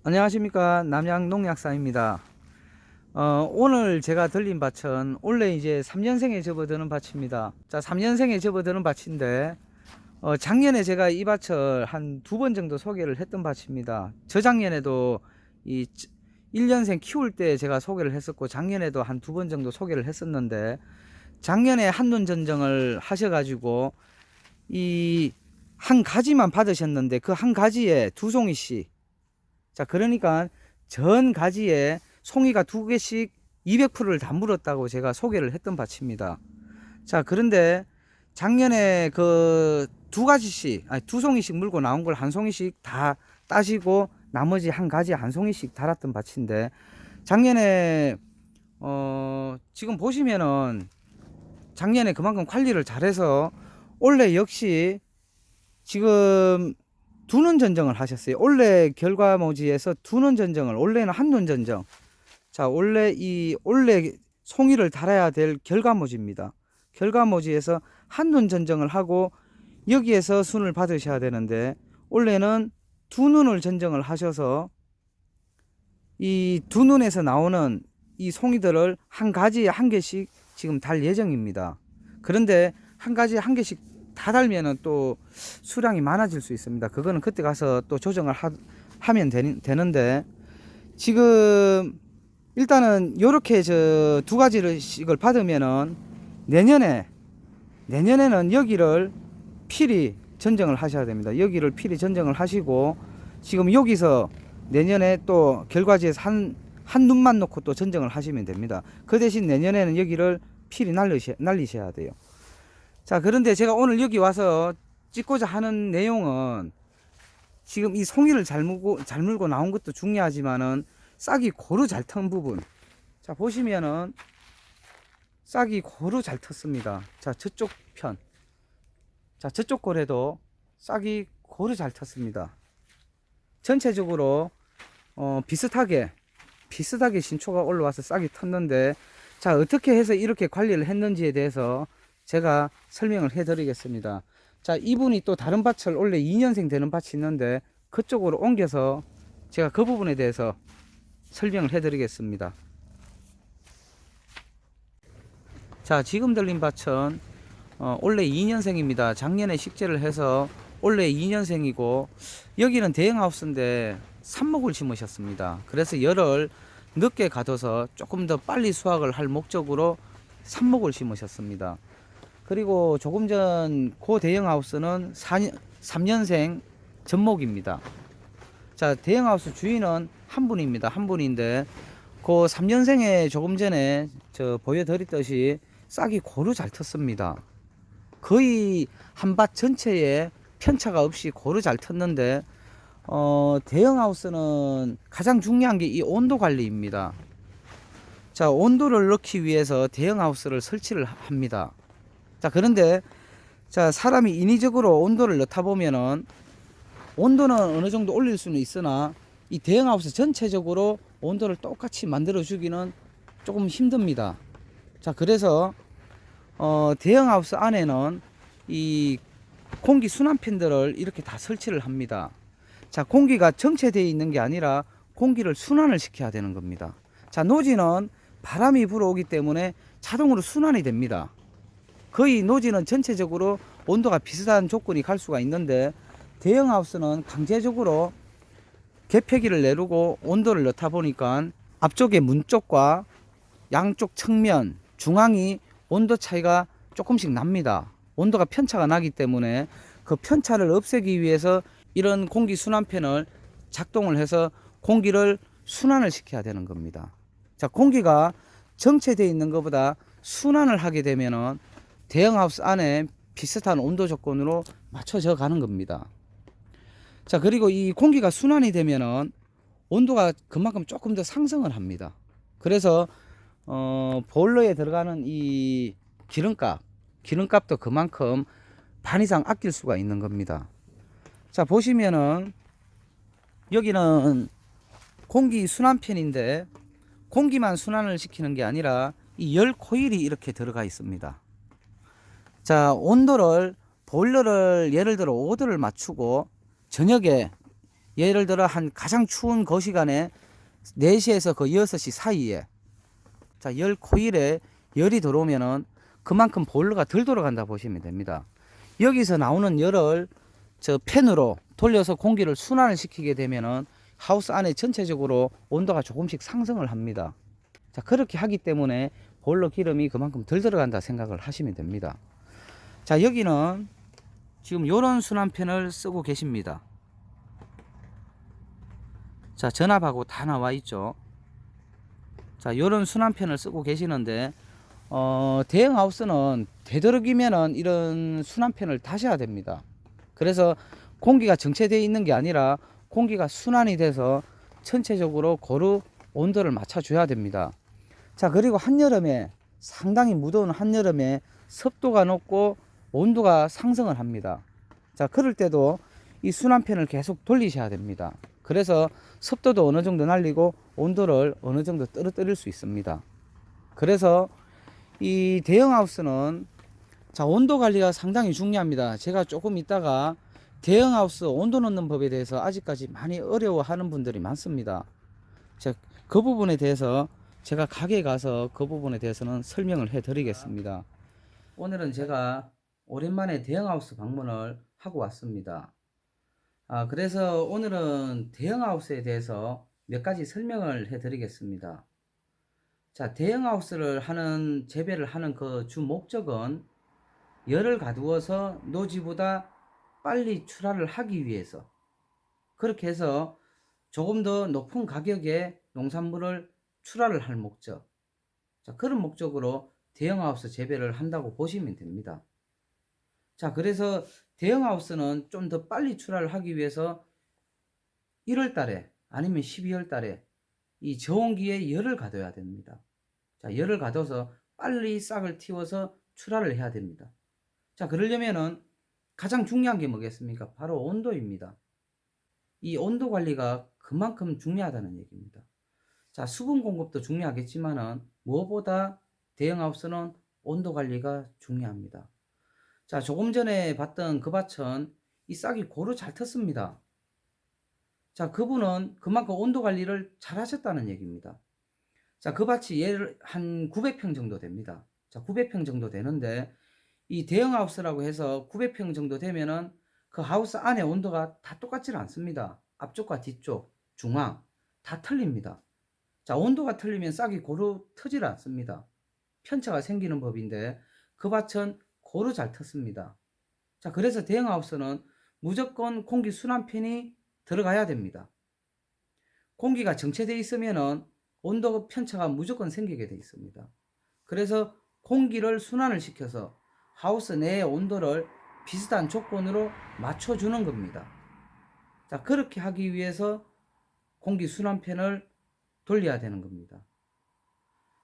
안녕하십니까, 남양농약사입니다. 오늘 제가 들린 밭은 원래 이제 3년생에 접어드는 밭입니다. 자, 3년생에 접어드는 밭인데 작년에 제가 이 밭을 한 2번 정도 소개를 했던 밭입니다. 저작년에도 이 1년생 키울 때 제가 소개를 했었고, 작년에도 한 2번 정도 소개를 했었는데, 작년에 한눈 전정을 하셔가지고 이 한 가지만 받으셨는데 그 한 가지에 2송이씩, 자, 그러니까 전 가지에 송이가 2개씩 200%를 다 물었다고 제가 소개를 했던 밭입니다. 자, 그런데 작년에 그 2송이씩 물고 나온 걸 한 송이씩 다 따시고 나머지 한 가지에 한 송이씩 달았던 밭인데, 작년에 지금 보시면은 작년에 그만큼 관리를 잘해서 올해 역시 지금 2눈 전정을 하셨어요. 올해 결과모지에서 2눈 전정을, 올해는 한눈 전정. 자, 원래 올해 송이를 달아야 될 결과모지입니다. 결과모지에서 한눈 전정을 하고 여기에서 순을 받으셔야 되는데, 올해는 2눈을 전정을 하셔서 이 2눈에서 나오는 이 송이들을 한 가지에 한 개씩 지금 달 예정입니다. 그런데 한 가지에 한 개씩 다 달면은 또 수량이 많아질 수 있습니다. 그거는 그때 가서 또 조정을 하면 되는데, 지금 일단은 요렇게 저 2가지씩을 받으면은 내년에는 여기를 필히 전정을 하셔야 됩니다. 여기를 필히 전정을 하시고, 지금 여기서 내년에 또 결과지에서 한 눈만 놓고 또 전정을 하시면 됩니다. 그 대신 내년에는 여기를 필히 날리셔야 돼요. 자, 그런데 제가 오늘 여기 와서 찍고자 하는 내용은, 지금 이 송이를 잘 물고 나온 것도 중요하지만은 싹이 고루 잘 턴 부분. 자, 보시면은 싹이 고루 잘 텄습니다. 자, 저쪽 편. 자, 저쪽 골에도 싹이 고루 잘 텄습니다. 전체적으로 비슷하게 신초가 올라와서 싹이 텄는데, 자, 어떻게 해서 이렇게 관리를 했는지에 대해서 제가 설명을 해 드리겠습니다. 자, 이분이 또 다른 밭을 원래 2년생 되는 밭이 있는데 그쪽으로 옮겨서 제가 그 부분에 대해서 설명을 해 드리겠습니다. 자, 지금 들린 밭은 원래 2년생입니다. 작년에 식재를 해서 원래 2년생이고, 여기는 대형하우스인데 삽목을 심으셨습니다. 그래서 열을 늦게 가둬서 조금 더 빨리 수확을 할 목적으로 삽목을 심으셨습니다. 그리고 조금 전 그 대형하우스는 3년생 전목입니다. 자, 대형하우스 주인은 한 분입니다. 한 분인데 그 3년생에 조금 전에 저 보여드렸듯이 싹이 고루 잘 텄습니다. 거의 한 밭 전체에 편차가 없이 고루 잘 텄는데, 대형하우스는 가장 중요한 게 이 온도 관리입니다. 자, 온도를 넣기 위해서 대형하우스를 설치를 합니다. 자, 그런데 자, 사람이 인위적으로 온도를 넣다 보면은 온도는 어느 정도 올릴 수는 있으나 이 대형하우스 전체적으로 온도를 똑같이 만들어 주기는 조금 힘듭니다. 자, 그래서 대형하우스 안에는 이 공기 순환팬들을 이렇게 다 설치를 합니다. 자, 공기가 정체되어 있는 게 아니라 공기를 순환을 시켜야 되는 겁니다. 자, 노지는 바람이 불어오기 때문에 자동으로 순환이 됩니다. 거의 노지는 전체적으로 온도가 비슷한 조건이 갈 수가 있는데, 대형하우스는 강제적으로 개폐기를 내리고 온도를 넣다 보니까 앞쪽에 문 쪽과 양쪽 측면, 중앙이 온도 차이가 조금씩 납니다. 온도가 편차가 나기 때문에 그 편차를 없애기 위해서 이런 공기 순환팬을 작동을 해서 공기를 순환을 시켜야 되는 겁니다. 자, 공기가 정체되어 있는 것보다 순환을 하게 되면은 대형하우스 안에 비슷한 온도 조건으로 맞춰져 가는 겁니다. 자, 그리고 이 공기가 순환이 되면은 온도가 그만큼 조금 더 상승을 합니다. 그래서 보일러에 들어가는 이 기름값도 그만큼 반 이상 아낄 수가 있는 겁니다. 자, 보시면은 여기는 공기 순환팬인데 공기만 순환을 시키는 게 아니라 이 열 코일이 이렇게 들어가 있습니다. 자, 온도를 보일러를 예를 들어 5도를 맞추고 저녁에 예를 들어 한 가장 추운 그 시간에 4시에서 그 6시 사이에 자, 열 코일에 열이 들어오면은 그만큼 보일러가 덜 돌아간다 보시면 됩니다. 여기서 나오는 열을 저 팬으로 돌려서 공기를 순환을 시키게 되면은 하우스 안에 전체적으로 온도가 조금씩 상승을 합니다. 자, 그렇게 하기 때문에 보일러 기름이 그만큼 덜 들어간다 생각을 하시면 됩니다. 자, 여기는 지금 요런 순환팬을 쓰고 계십니다. 자, 전압하고 다 나와 있죠. 자, 요런 순환팬을 쓰고 계시는데 대형 하우스는 되도록이면은 이런 순환팬을 다셔야 됩니다. 그래서 공기가 정체되어 있는 게 아니라 공기가 순환이 돼서 전체적으로 고루 온도를 맞춰줘야 됩니다. 자, 그리고 한여름에 상당히 무더운 한여름에 습도가 높고 온도가 상승을 합니다. 자, 그럴 때도 이 순환팬을 계속 돌리셔야 됩니다. 그래서 습도도 어느 정도 날리고 온도를 어느 정도 떨어뜨릴 수 있습니다. 그래서 이 대형 하우스는 자, 온도 관리가 상당히 중요합니다. 제가 조금 있다가 대형 하우스 온도 넣는 법에 대해서 아직까지 많이 어려워하는 분들이 많습니다. 자, 그 부분에 대해서 제가 가게에 가서 그 부분에 대해서는 설명을 해 드리겠습니다. 오늘은 제가 오랜만에 대형 하우스 방문을 하고 왔습니다. 그래서 오늘은 대형 하우스에 대해서 몇 가지 설명을 해 드리겠습니다. 자, 대형 하우스를 하는 재배를 하는 그 주 목적은 열을 가두어서 노지보다 빨리 출하를 하기 위해서 그렇게 해서 조금 더 높은 가격에 농산물을 출하를 할 목적, 자, 그런 목적으로 대형 하우스 재배를 한다고 보시면 됩니다. 자, 그래서 대형 하우스는 좀 더 빨리 출하를 하기 위해서 1월 달에 아니면 12월 달에 이 저온기에 열을 가둬야 됩니다. 자, 열을 가둬서 빨리 싹을 틔워서 출하를 해야 됩니다. 자, 그러려면은 가장 중요한 게 뭐겠습니까? 바로 온도입니다. 이 온도 관리가 그만큼 중요하다는 얘기입니다. 자, 수분 공급도 중요하겠지만은 무엇보다 대형 하우스는 온도 관리가 중요합니다. 자, 조금 전에 봤던 그 밭은 이 싹이 고루 잘 텄습니다. 자, 그분은 그만큼 온도 관리를 잘 하셨다는 얘기입니다. 자, 그 밭이 한 900평 정도 됩니다. 자, 900평 정도 되는데 이 대형 하우스라고 해서 900평 정도 되면은 그 하우스 안에 온도가 다 똑같지는 않습니다. 앞쪽과 뒤쪽, 중앙 다 틀립니다. 자, 온도가 틀리면 싹이 고루 트질 않습니다. 편차가 생기는 법인데 그 밭은 고루 잘 텄습니다. 자, 그래서 대형 하우스는 무조건 공기 순환팬이 들어가야 됩니다. 공기가 정체되어 있으면은 온도 편차가 무조건 생기게 되어 있습니다. 그래서 공기를 순환을 시켜서 하우스 내의 온도를 비슷한 조건으로 맞춰주는 겁니다. 자, 그렇게 하기 위해서 공기 순환팬을 돌려야 되는 겁니다.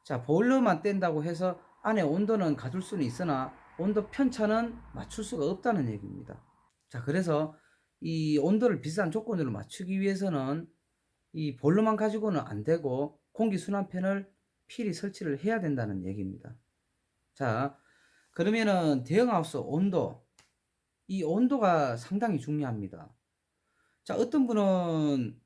자, 보일러만 뗀다고 해서 안에 온도는 가둘 수는 있으나 온도 편차는 맞출 수가 없다는 얘기입니다. 자, 그래서 이 온도를 비슷한 조건으로 맞추기 위해서는 이 보일러만 가지고는 안 되고 공기 순환팬을 필히 설치를 해야 된다는 얘기입니다. 자, 그러면은 대형 하우스 온도, 이 온도가 상당히 중요합니다. 자, 어떤 분은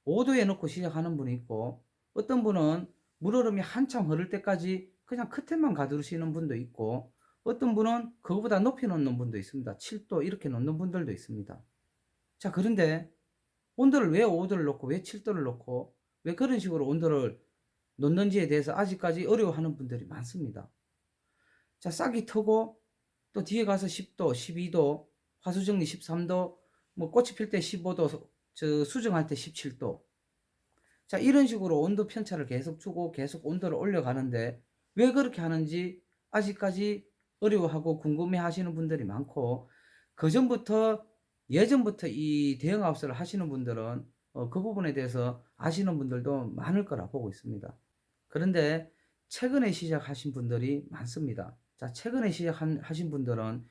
5도에 넣고 시작하는 분이 있고 어떤 분은 물얼음이 한참 흐를 때까지 그냥 커튼만 가두시는 분도 있고 어떤 분은 그거보다 높이 놓는 분도 있습니다. 7도 이렇게 놓는 분들도 있습니다. 자, 그런데 온도를 왜 5도를 놓고 왜 7도를 놓고 왜 그런 식으로 온도를 놓는지에 대해서 아직까지 어려워하는 분들이 많습니다. 자, 싹이 트고 또 뒤에 가서 10도, 12도, 화수정리 13도, 뭐 꽃이 필 때 15도, 수정할 때 17도. 자, 이런 식으로 온도 편차를 계속 주고 계속 온도를 올려가는데 왜 그렇게 하는지 아직까지 어려워하고 궁금해 하시는 분들이 많고 예전부터 이 대형 하우스를 하시는 분들은 그 부분에 대해서 아시는 분들도 많을 거라 보고 있습니다. 그런데 최근에 시작하신 분들이 많습니다. 자, 최근에 시작하신 분들은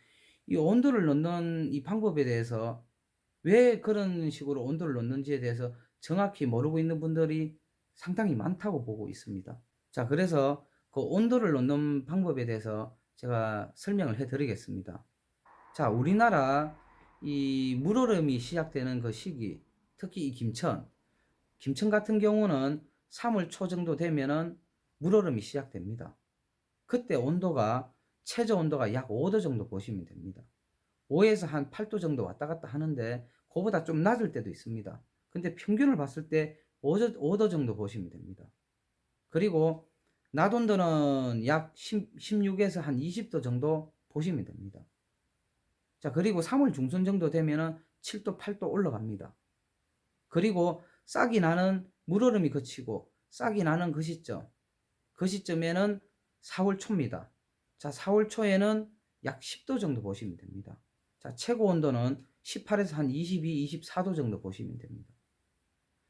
이 온도를 넣는 이 방법에 대해서 왜 그런 식으로 온도를 넣는지에 대해서 정확히 모르고 있는 분들이 상당히 많다고 보고 있습니다. 자, 그래서 그 온도를 넣는 방법에 대해서 제가 설명을 해 드리겠습니다. 자, 우리나라 이 물오름이 시작되는 그 시기, 특히 이 김천 같은 경우는 3월 초 정도 되면은 물얼음이 시작됩니다. 그때 온도가 최저 온도가 약 5도 정도 보시면 됩니다. 5에서 한 8도 정도 왔다 갔다 하는데 그보다 좀 낮을 때도 있습니다. 근데 평균을 봤을 때 5도 정도 보시면 됩니다. 그리고 낮 온도는 약 16에서 한 20도 정도 보시면 됩니다. 자, 그리고 3월 중순 정도 되면은 7도, 8도 올라갑니다. 그리고 싹이 나는 물얼음이 그치고 싹이 나는 그 시점에는 4월 초입니다. 자, 4월 초에는 약 10도 정도 보시면 됩니다. 자, 최고 온도는 18에서 한 22, 24도 정도 보시면 됩니다.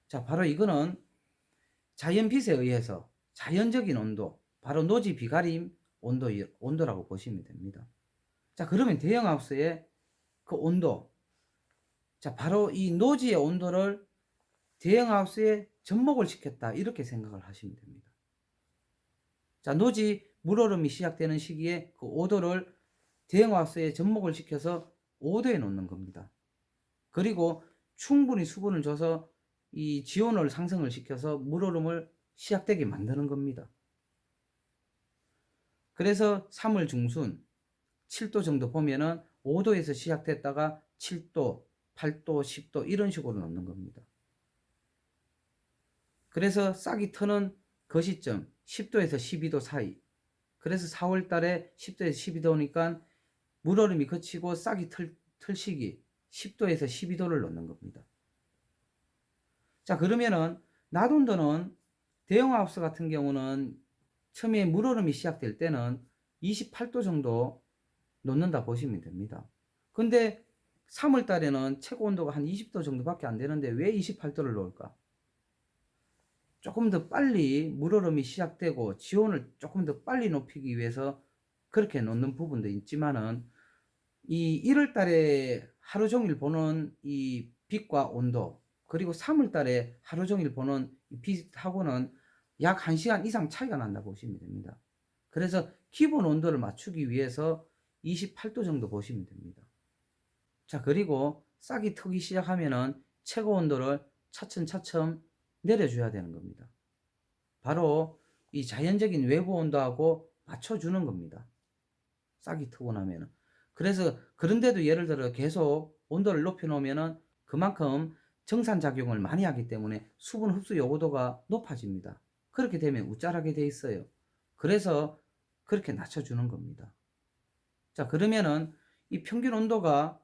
자, 바로 이거는 자연빛에 의해서 자연적인 온도, 바로 노지 비가림 온도라고 보시면 됩니다. 자, 그러면 대형하우스의 그 온도, 자, 바로 이 노지의 온도를 대형하우스에 접목을 시켰다, 이렇게 생각을 하시면 됩니다. 자, 노지 물얼음이 시작되는 시기에 그 5도를 대형하우스에 접목을 시켜서 5도에 놓는 겁니다. 그리고 충분히 수분을 줘서 이 지온을 상승을 시켜서 물얼음을 시작되게 만드는 겁니다. 그래서 3월 중순 7도 정도 보면은 5도에서 시작됐다가 7도, 8도, 10도 이런 식으로 놓는 겁니다. 그래서 싹이 트는 그 시점 10도에서 12도 사이, 그래서 4월 달에 10도에서 12도니까 물얼음이 그치고 싹이 틀 시기 10도에서 12도를 놓는 겁니다. 자, 그러면은 낮 온도는 대형하우스 같은 경우는 처음에 물얼음이 시작될 때는 28도 정도 놓는다 보시면 됩니다. 근데 3월 달에는 최고 온도가 한 20도 정도밖에 안 되는데 왜 28도를 놓을까? 조금 더 빨리 물얼음이 시작되고 지온을 조금 더 빨리 높이기 위해서 그렇게 놓는 부분도 있지만은 이 1월 달에 하루 종일 보는 이 빛과 온도, 그리고 3월 달에 하루 종일 보는 이 빛하고는 약 1시간 이상 차이가 난다 보시면 됩니다. 그래서 기본 온도를 맞추기 위해서 28도 정도 보시면 됩니다. 자, 그리고 싹이 트기 시작하면은 최고 온도를 차츰차츰 내려줘야 되는 겁니다. 바로 이 자연적인 외부 온도하고 맞춰주는 겁니다. 싹이 트고 나면은. 그래서 그런데도 예를 들어 계속 온도를 높여 놓으면은 그만큼 정산작용을 많이 하기 때문에 수분 흡수 요구도가 높아집니다. 그렇게 되면 우짜라게 돼 있어요. 그래서 그렇게 낮춰주는 겁니다. 자, 그러면은 이 평균 온도가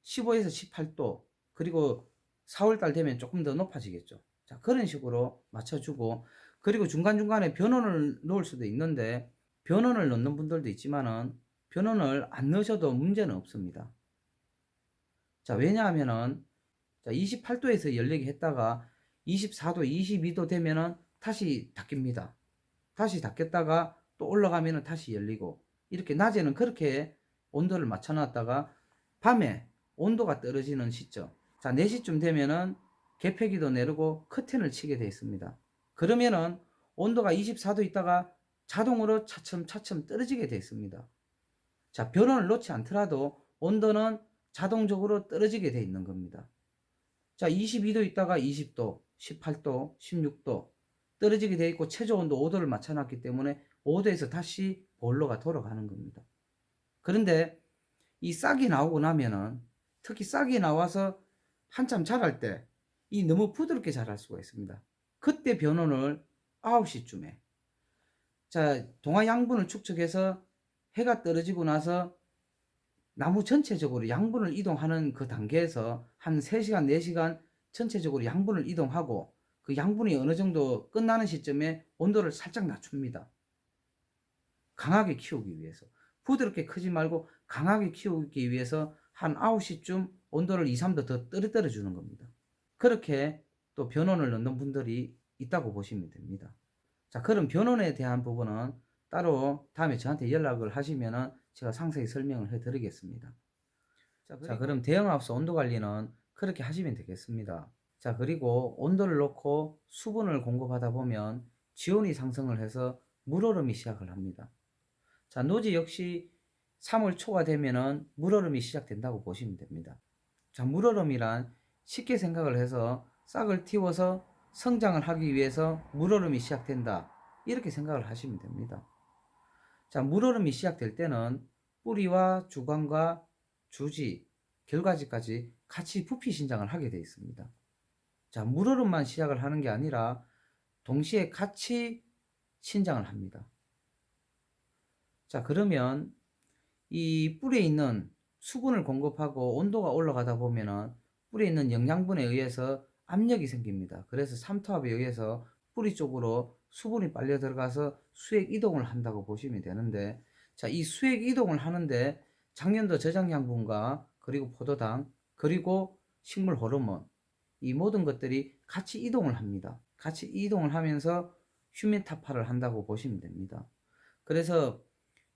15에서 18도, 그리고 4월달 되면 조금 더 높아지겠죠. 자, 그런 식으로 맞춰주고, 그리고 중간중간에 변온을 넣을 수도 있는데 변온을 넣는 분들도 있지만은 변온을 안 넣으셔도 문제는 없습니다. 자, 왜냐하면은 자, 28도에서 열리게 했다가 24도, 22도 되면은 다시 닫힙니다. 다시 닫겠다가 또 올라가면은 다시 열리고, 이렇게 낮에는 그렇게 온도를 맞춰놨다가 밤에 온도가 떨어지는 시점, 자, 4시쯤 되면은 개폐기도 내리고 커튼을 치게 되어 있습니다. 그러면은 온도가 24도 있다가 자동으로 차츰차츰 떨어지게 되어 있습니다. 자, 변원을 놓지 않더라도 온도는 자동적으로 떨어지게 되어 있는 겁니다. 자, 22도 있다가 20도, 18도, 16도 떨어지게 되어 있고 최저 온도 5도를 맞춰놨기 때문에 5도에서 다시 본로가 돌아가는 겁니다. 그런데 이 싹이 나오고 나면은, 특히 싹이 나와서 한참 자랄 때 이 너무 부드럽게 자랄 수가 있습니다. 그때 변온을 9시쯤에, 자, 동화 양분을 축적해서 해가 떨어지고 나서 나무 전체적으로 양분을 이동하는 그 단계에서 한 3시간, 4시간 전체적으로 양분을 이동하고 그 양분이 어느 정도 끝나는 시점에 온도를 살짝 낮춥니다. 강하게 키우기 위해서. 부드럽게 크지 말고 강하게 키우기 위해서 한 9시쯤 온도를 2, 3도 더 떨어뜨려 주는 겁니다. 그렇게 또 변온을 넣는 분들이 있다고 보시면 됩니다. 자, 그럼 변온에 대한 부분은 따로 다음에 저한테 연락을 하시면 제가 상세히 설명을 해 드리겠습니다. 자, 그럼 대형하우스 온도 관리는 그렇게 하시면 되겠습니다. 자, 그리고 온도를 놓고 수분을 공급하다 보면 지온이 상승을 해서 물얼음이 시작을 합니다. 자, 노지 역시 3월 초가 되면은 물얼음이 시작된다고 보시면 됩니다. 자, 물얼음이란 쉽게 생각을 해서 싹을 틔워서 성장을 하기 위해서 물흐름이 시작된다. 이렇게 생각을 하시면 됩니다. 자, 물흐름이 시작될 때는 뿌리와 주관과 주지, 결과지까지 같이 부피 신장을 하게 되어 있습니다. 자, 물흐름만 시작을 하는 게 아니라 동시에 같이 신장을 합니다. 자, 그러면 이 뿌리에 있는 수분을 공급하고 온도가 올라가다 보면은 뿌리에 있는 영양분에 의해서 압력이 생깁니다. 그래서 삼투압에 의해서 뿌리 쪽으로 수분이 빨려 들어가서 수액 이동을 한다고 보시면 되는데, 자, 이 수액 이동을 하는데 장년도 저장양분과 그리고 포도당 그리고 식물 호르몬, 이 모든 것들이 같이 이동을 합니다. 같이 이동을 하면서 휴메타파를 한다고 보시면 됩니다. 그래서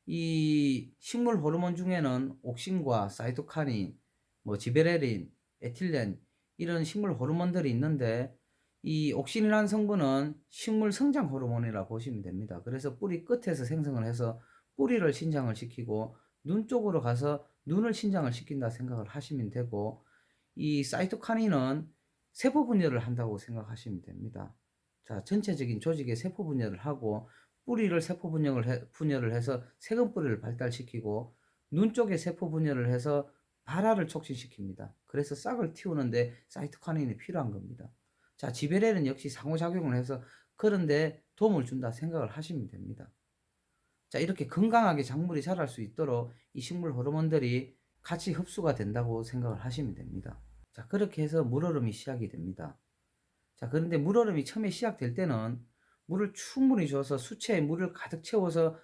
이 식물 호르몬 중에는 옥신과 사이토카닌, 뭐 지베레린, 에틸렌 이런 식물 호르몬들이 있는데, 이 옥신이라는 성분은 식물 성장 호르몬이라 보시면 됩니다. 그래서 뿌리 끝에서 생성을 해서 뿌리를 신장을 시키고 눈 쪽으로 가서 눈을 신장을 시킨다 생각을 하시면 되고, 이 사이토카닌은 세포 분열을 한다고 생각하시면 됩니다. 자, 전체적인 조직의 세포 분열을 하고 뿌리를 세포 분열을 해서 세금 뿌리를 발달시키고 눈 쪽에 세포 분열을 해서 발화를 촉진시킵니다. 그래서 싹을 틔우는데 사이토카닌이 필요한 겁니다. 자, 지베렐은 역시 상호작용을 해서 그런데 도움을 준다 생각을 하시면 됩니다. 자, 이렇게 건강하게 작물이 자랄 수 있도록 이 식물 호르몬들이 같이 흡수가 된다고 생각을 하시면 됩니다. 자, 그렇게 해서 물흐름이 시작이 됩니다. 자, 그런데 물흐름이 처음에 시작될 때는 물을 충분히 줘서 수채에 물을 가득 채워서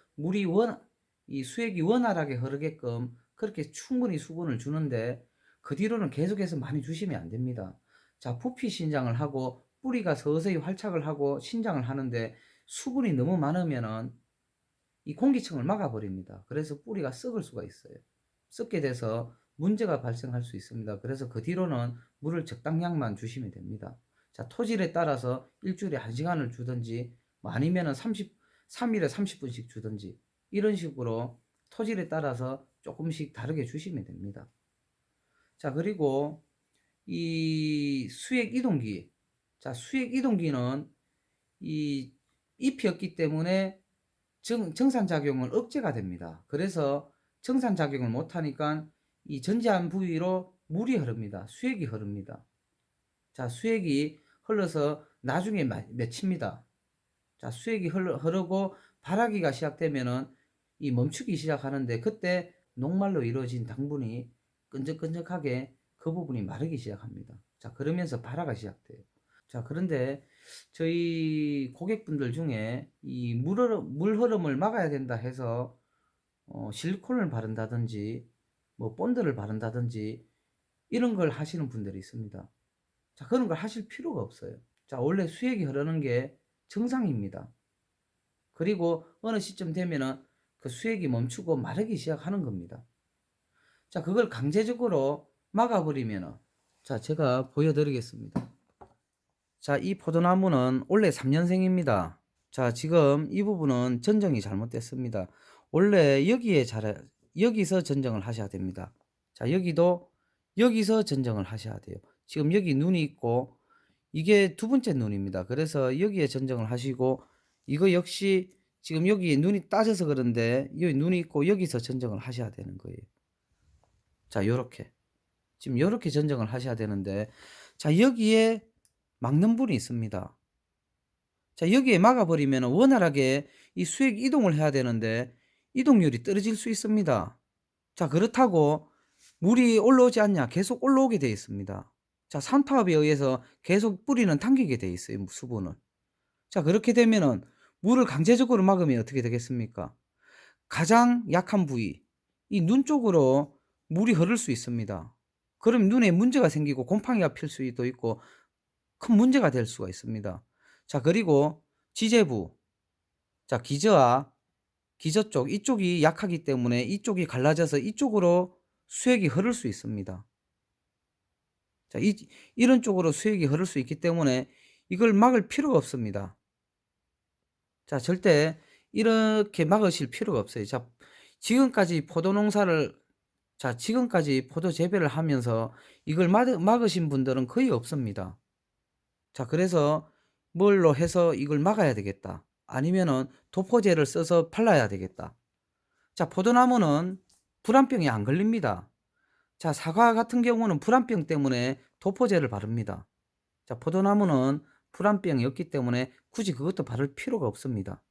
이 수액이 원활하게 흐르게끔 그렇게 충분히 수분을 주는데, 그 뒤로는 계속해서 많이 주시면 안 됩니다. 자, 부피 신장을 하고 뿌리가 서서히 활착을 하고 신장을 하는데 수분이 너무 많으면은 이 공기층을 막아버립니다. 그래서 뿌리가 썩을 수가 있어요. 썩게 돼서 문제가 발생할 수 있습니다. 그래서 그 뒤로는 물을 적당량만 주시면 됩니다. 자, 토질에 따라서 일주일에 1시간을 주든지 뭐 아니면은 3일에 30분씩 주든지 이런 식으로 토질에 따라서 조금씩 다르게 주시면 됩니다. 자, 그리고 이 수액 이동기. 자, 수액 이동기는 이 잎이 없기 때문에 정산작용은 억제가 됩니다. 그래서 정산작용을 못하니까 이 전제한 부위로 물이 흐릅니다. 수액이 흐릅니다. 자, 수액이 흘러서 나중에 맺힙니다. 자, 수액이 흐르고 발화기가 시작되면은 이 멈추기 시작하는데, 그때 녹말로 이루어진 당분이 끈적끈적하게 그 부분이 마르기 시작합니다. 자, 그러면서 발화가 시작돼요. 자, 그런데 저희 고객분들 중에 이 물 흐름을 막아야 된다 해서 실리콘을 바른다든지 뭐 본드를 바른다든지 이런 걸 하시는 분들이 있습니다. 자, 그런 걸 하실 필요가 없어요. 자, 원래 수액이 흐르는 게 정상입니다. 그리고 어느 시점 되면은 그 수액이 멈추고 마르기 시작하는 겁니다. 자, 그걸 강제적으로 막아버리면은, 자, 제가 보여드리겠습니다. 자, 이 포도나무는 원래 3년생입니다. 자, 지금 이 부분은 전정이 잘못됐습니다. 원래 여기서 전정을 하셔야 됩니다. 자, 여기서 전정을 하셔야 돼요. 지금 여기 눈이 있고 이게 두 번째 눈입니다. 그래서 여기에 전정을 하시고, 이거 역시 지금 여기 눈이 따져서 그런데 여기 눈이 있고 여기서 전정을 하셔야 되는 거예요. 자, 요렇게 지금 요렇게 전정을 하셔야 되는데, 자, 여기에 막는 분이 있습니다. 자, 여기에 막아버리면 원활하게 이 수액 이동을 해야 되는데 이동률이 떨어질 수 있습니다. 자, 그렇다고 물이 올라오지 않냐? 계속 올라오게 되어 있습니다. 자, 산타압에 의해서 계속 뿌리는 당기게 되어 있어요, 수분을. 자, 그렇게 되면은 물을 강제적으로 막으면 어떻게 되겠습니까? 가장 약한 부위, 이 눈 쪽으로 물이 흐를 수 있습니다. 그럼 눈에 문제가 생기고 곰팡이가 필 수도 있고 큰 문제가 될 수가 있습니다. 자, 그리고 지제부, 자, 기저 쪽, 이쪽이 약하기 때문에 이쪽이 갈라져서 이쪽으로 수액이 흐를 수 있습니다. 자, 이런 쪽으로 수액이 흐를 수 있기 때문에 이걸 막을 필요가 없습니다. 자, 절대 이렇게 막으실 필요가 없어요. 자, 지금까지 포도 농사를 자, 지금까지 포도 재배를 하면서 이걸 막으신 분들은 거의 없습니다. 자, 그래서 뭘로 해서 이걸 막아야 되겠다. 아니면은 도포제를 써서 팔라야 되겠다. 자, 포도나무는 불안병이 안 걸립니다. 자, 사과 같은 경우는 불안병 때문에 도포제를 바릅니다. 자, 포도나무는 불안병이 없기 때문에 굳이 그것도 바를 필요가 없습니다.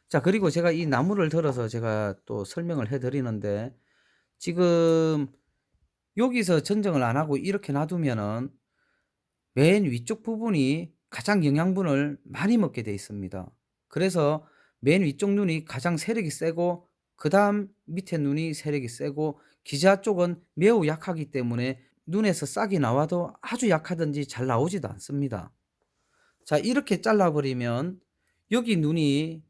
자, 그리고 제가 이 나무를 들어서 제가 또 설명을 해 드리는데, 지금 여기서 전정을 안 하고 이렇게 놔두면은 맨 위쪽 부분이 가장 영양분을 많이 먹게 돼 있습니다. 그래서 맨 위쪽 눈이 가장 세력이 세고, 그 다음 밑에 눈이 세력이 세고, 기자 쪽은 매우 약하기 때문에 눈에서 싹이 나와도 아주 약하든지 잘 나오지도 않습니다. 자, 이렇게 잘라버리면 여기 눈이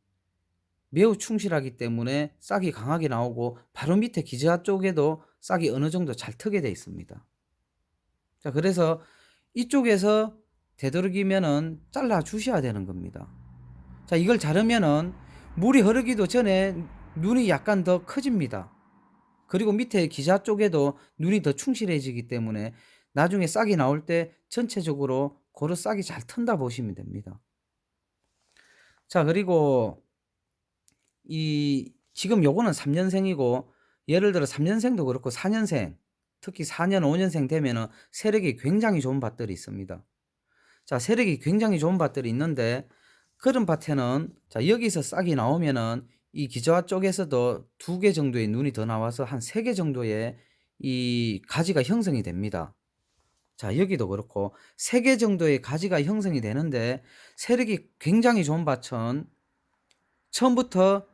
매우 충실하기 때문에 싹이 강하게 나오고, 바로 밑에 기저하 쪽에도 싹이 어느 정도 잘 트게 돼 있습니다. 자, 그래서 이쪽에서 되도록이면은 잘라 주셔야 되는 겁니다. 자, 이걸 자르면은 물이 흐르기도 전에 눈이 약간 더 커집니다. 그리고 밑에 기자 쪽에도 눈이 더 충실해지기 때문에 나중에 싹이 나올 때 전체적으로 고루 싹이 잘 튼다 보시면 됩니다. 자, 그리고 지금 요거는 3년생이고, 예를 들어 3년생도 그렇고 4년생, 특히 4년, 5년생 되면은 세력이 굉장히 좋은 밭들이 있습니다. 자, 세력이 굉장히 좋은 밭들이 있는데, 그런 밭에는 자, 여기서 싹이 나오면은 이 기저화 쪽에서도 2개 정도의 눈이 더 나와서 한 3개 정도의 이 가지가 형성이 됩니다. 자, 여기도 그렇고 3개 정도의 가지가 형성이 되는데, 세력이 굉장히 좋은 밭은 처음부터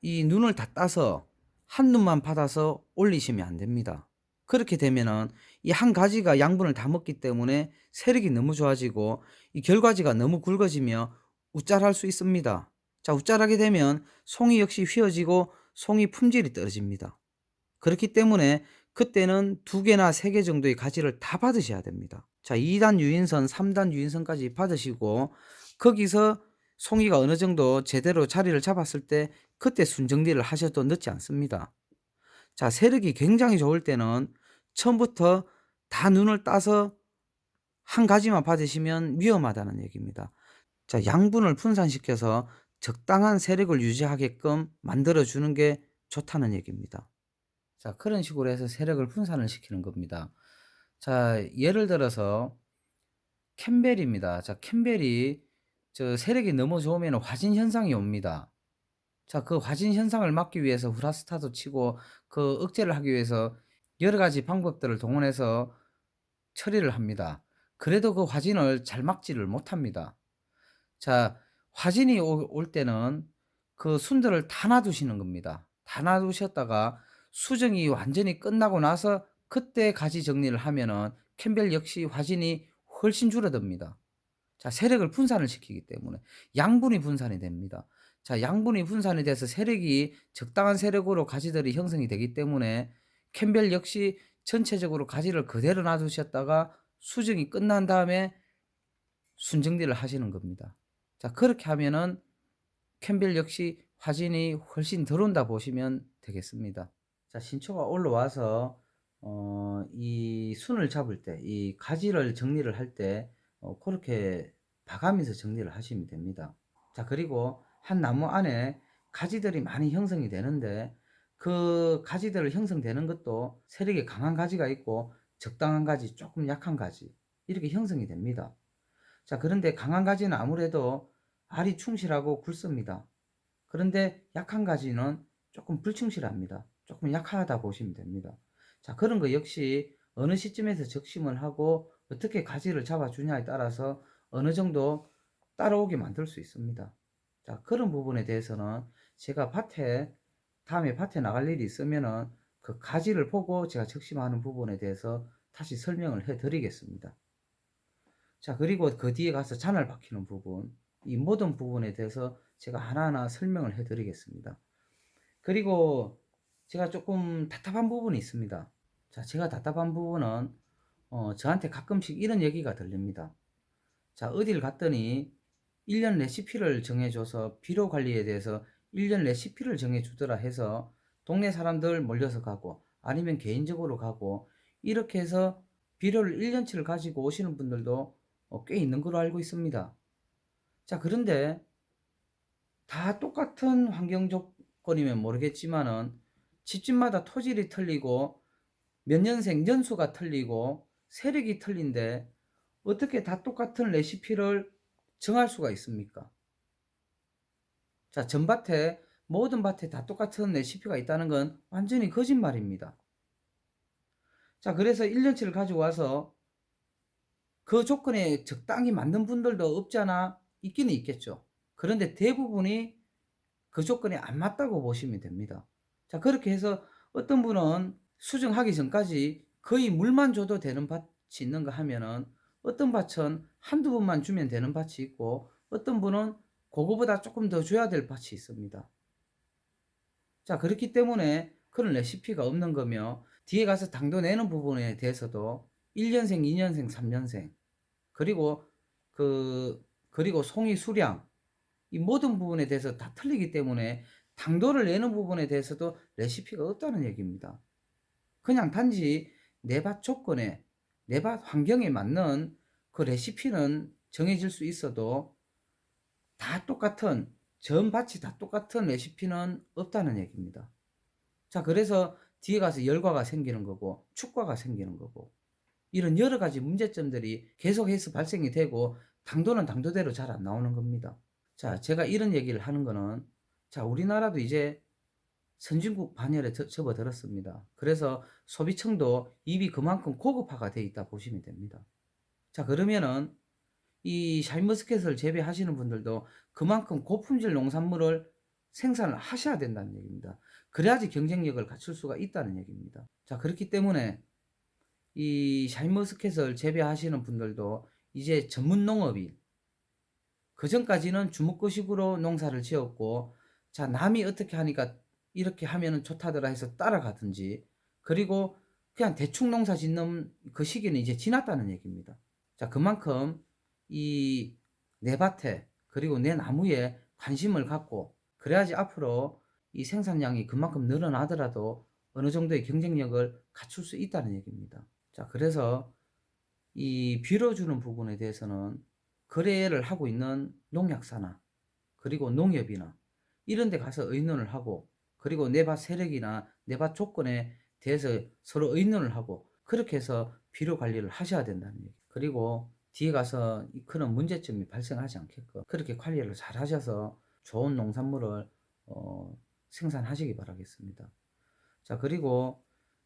이 눈을 다 따서 한 눈만 받아서 올리시면 안 됩니다. 그렇게 되면은 이 한 가지가 양분을 다 먹기 때문에 세력이 너무 좋아지고, 이 결과지가 너무 굵어지며 우짤할 수 있습니다. 자, 우짤하게 되면 송이 역시 휘어지고 송이 품질이 떨어집니다. 그렇기 때문에 그때는 2개나 3개 정도의 가지를 다 받으셔야 됩니다. 자, 2단 유인선, 3단 유인선까지 받으시고, 거기서 송이가 어느 정도 제대로 자리를 잡았을 때 그때 순정리를 하셔도 늦지 않습니다. 자, 세력이 굉장히 좋을 때는 처음부터 다 눈을 따서 한 가지만 받으시면 위험하다는 얘기입니다. 자, 양분을 분산시켜서 적당한 세력을 유지하게끔 만들어주는 게 좋다는 얘기입니다. 자, 그런 식으로 해서 세력을 분산을 시키는 겁니다. 자, 예를 들어서 캠벨입니다. 자, 캠벨이 세력이 너무 좋으면 화진 현상이 옵니다. 자, 그 화진 현상을 막기 위해서 후라스타도 치고 그 억제를 하기 위해서 여러 가지 방법들을 동원해서 처리를 합니다. 그래도 그 화진을 잘 막지를 못합니다. 자, 화진이 올 때는 그 순들을 다 놔두시는 겁니다. 다 놔두셨다가 수정이 완전히 끝나고 나서 그때 가지 정리를 하면은 캠벨 역시 화진이 훨씬 줄어듭니다. 자, 세력을 분산을 시키기 때문에 양분이 분산이 됩니다. 자, 양분이 분산이 돼서 세력이 적당한 세력으로 가지들이 형성이 되기 때문에 캠벨 역시 전체적으로 가지를 그대로 놔두셨다가 수정이 끝난 다음에 순정리를 하시는 겁니다. 자, 그렇게 하면은 캠벨 역시 화진이 훨씬 덜 온다 보시면 되겠습니다. 자, 신초가 올라와서 이 순을 잡을 때, 이 가지를 정리를 할 때 그렇게 봐가면서 정리를 하시면 됩니다. 자, 그리고 한 나무 안에 가지들이 많이 형성이 되는데, 그 가지들 형성되는 것도 세력이 강한 가지가 있고 적당한 가지, 조금 약한 가지, 이렇게 형성이 됩니다. 자, 그런데 강한 가지는 아무래도 알이 충실하고 굵습니다. 그런데 약한 가지는 조금 불충실합니다. 조금 약하다 보시면 됩니다. 자, 그런 거 역시 어느 시점에서 적심을 하고 어떻게 가지를 잡아주냐에 따라서 어느 정도 따라오게 만들 수 있습니다. 자, 그런 부분에 대해서는 제가 다음에 밭에 나갈 일이 있으면은 그 가지를 보고 제가 적심하는 부분에 대해서 다시 설명을 해 드리겠습니다. 자, 그리고 그 뒤에 가서 잔을 박히는 부분, 이 모든 부분에 대해서 제가 하나하나 설명을 해 드리겠습니다. 그리고 제가 조금 답답한 부분이 있습니다. 자, 제가 답답한 부분은 저한테 가끔씩 이런 얘기가 들립니다. 자, 어딜 갔더니 1년 레시피를 정해줘서 비료 관리에 대해서 1년 레시피를 정해주더라 해서 동네 사람들 몰려서 가고 아니면 개인적으로 가고 이렇게 해서 비료를 1년치를 가지고 오시는 분들도 꽤 있는 걸로 알고 있습니다. 자, 그런데 다 똑같은 환경 조건이면 모르겠지만은 집집마다 토질이 틀리고 몇 년생 년수가 틀리고 세력이 틀린데 어떻게 다 똑같은 레시피를 정할 수가 있습니까? 자, 전밭에 모든 밭에 다 똑같은 레시피가 있다는 건 완전히 거짓말입니다. 자, 그래서 1년치를 가지고 와서 그 조건에 적당히 맞는 분들도 없잖아 있기는 있겠죠. 그런데 대부분이 그 조건에 안 맞다고 보시면 됩니다. 자, 그렇게 해서 어떤 분은 수정하기 전까지 거의 물만 줘도 되는 밭이 있는가 하면은 어떤 밭은 한두 번만 주면 되는 밭이 있고 어떤 분은 그거보다 조금 더 줘야 될 밭이 있습니다. 자, 그렇기 때문에 그런 레시피가 없는 거며 뒤에 가서 당도 내는 부분에 대해서도 1년생, 2년생, 3년생 그리고 그리고 송이 수량 이 모든 부분에 대해서 다 틀리기 때문에 당도를 내는 부분에 대해서도 레시피가 없다는 얘기입니다. 그냥 단지 내 밭 조건에 내 밭 환경에 맞는 그 레시피는 정해질 수 있어도 다 똑같은 전 밭이 다 똑같은 레시피는 없다는 얘기입니다. 자, 그래서 뒤에 가서 열과가 생기는 거고 축과가 생기는 거고 이런 여러 가지 문제점들이 계속해서 발생이 되고 당도는 당도대로 잘 안 나오는 겁니다. 자, 제가 이런 얘기를 하는 거는 자, 우리나라도 이제 선진국 반열에 접어들었습니다. 그래서 소비층도 입이 그만큼 고급화가 돼 있다 보시면 됩니다. 자, 그러면은 이 샤인머스켓을 재배하시는 분들도 그만큼 고품질 농산물을 생산을 하셔야 된다는 얘기입니다. 그래야지 경쟁력을 갖출 수가 있다는 얘기입니다. 자, 그렇기 때문에 이 샤인머스켓을 재배하시는 분들도 이제 전문 농업인 그 전까지는 주먹구식으로 농사를 지었고 자, 남이 어떻게 하니까 이렇게 하면은 좋다더라 해서 따라가든지 그리고 그냥 대충 농사 짓는 그 시기는 이제 지났다는 얘기입니다. 자, 그만큼 이 내 밭에 그리고 내 나무에 관심을 갖고 그래야지 앞으로 이 생산량이 그만큼 늘어나더라도 어느 정도의 경쟁력을 갖출 수 있다는 얘기입니다. 자, 그래서 이 빌어주는 부분에 대해서는 거래를 하고 있는 농약사나 그리고 농협이나 이런 데 가서 의논을 하고 그리고 내 밭 세력이나 내 밭 조건에 대해서 서로 의논을 하고 그렇게 해서 비료 관리를 하셔야 된다는 얘기. 그리고 뒤에 가서 그런 문제점이 발생하지 않게끔 그렇게 관리를 잘 하셔서 좋은 농산물을 생산하시기 바라겠습니다. 자, 그리고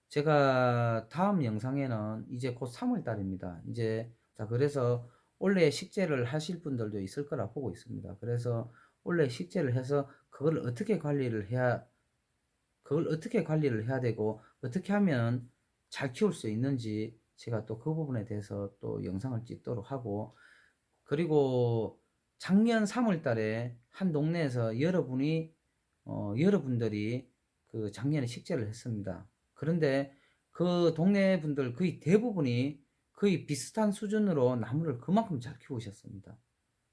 제가 다음 영상에는 이제 곧 3월 달입니다. 이제, 자, 그래서 올해 식재를 하실 분들도 있을 거라 보고 있습니다. 그래서 올해 식재를 해서 그걸 어떻게 관리를 해야 되고, 어떻게 하면 잘 키울 수 있는지 제가 또 그 부분에 대해서 또 영상을 찍도록 하고, 그리고 작년 3월 달에 한 동네에서 여러분들이 그 작년에 식재를 했습니다. 그런데 그 동네 분들 거의 대부분이 거의 비슷한 수준으로 나무를 그만큼 잘 키우셨습니다.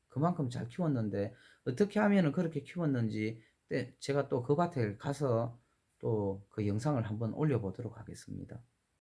그만큼 잘 키웠는데 어떻게 하면 그렇게 키웠는지 제가 또 그 밭에 가서 또 그 영상을 한번 올려보도록 하겠습니다.